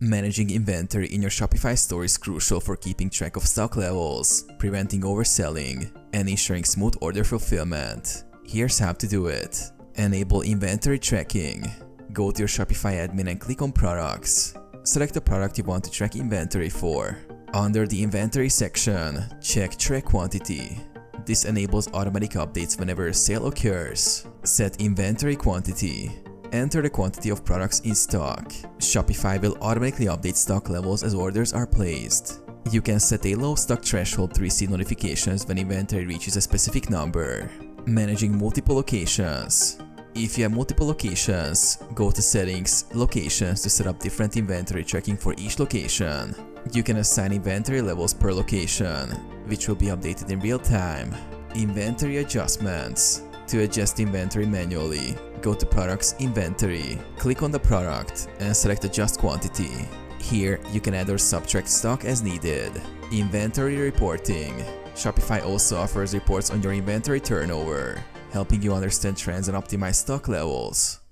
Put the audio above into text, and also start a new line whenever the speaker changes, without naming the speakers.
Managing inventory in your Shopify store is crucial for keeping track of stock levels, preventing overselling, and ensuring smooth order fulfillment. Here's how to do it. Enable inventory tracking. Go to your Shopify admin and click on Products. Select the product you want to track inventory for. Under the Inventory section, check Track Quantity. This enables automatic updates whenever a sale occurs. Set inventory quantity. Enter the quantity of products in stock. Shopify will automatically update stock levels as orders are placed. You can set a low stock threshold to receive notifications when inventory reaches a specific number. Managing multiple locations. If you have multiple locations, go to Settings, Locations to set up different inventory tracking for each location. You can assign inventory levels per location, which will be updated in real time. Inventory adjustments. To adjust inventory manually, go to Products, Inventory, click on the product, and select Adjust Quantity. Here, you can add or subtract stock as needed. Inventory reporting. Shopify also offers reports on your inventory turnover, helping you understand trends and optimize stock levels.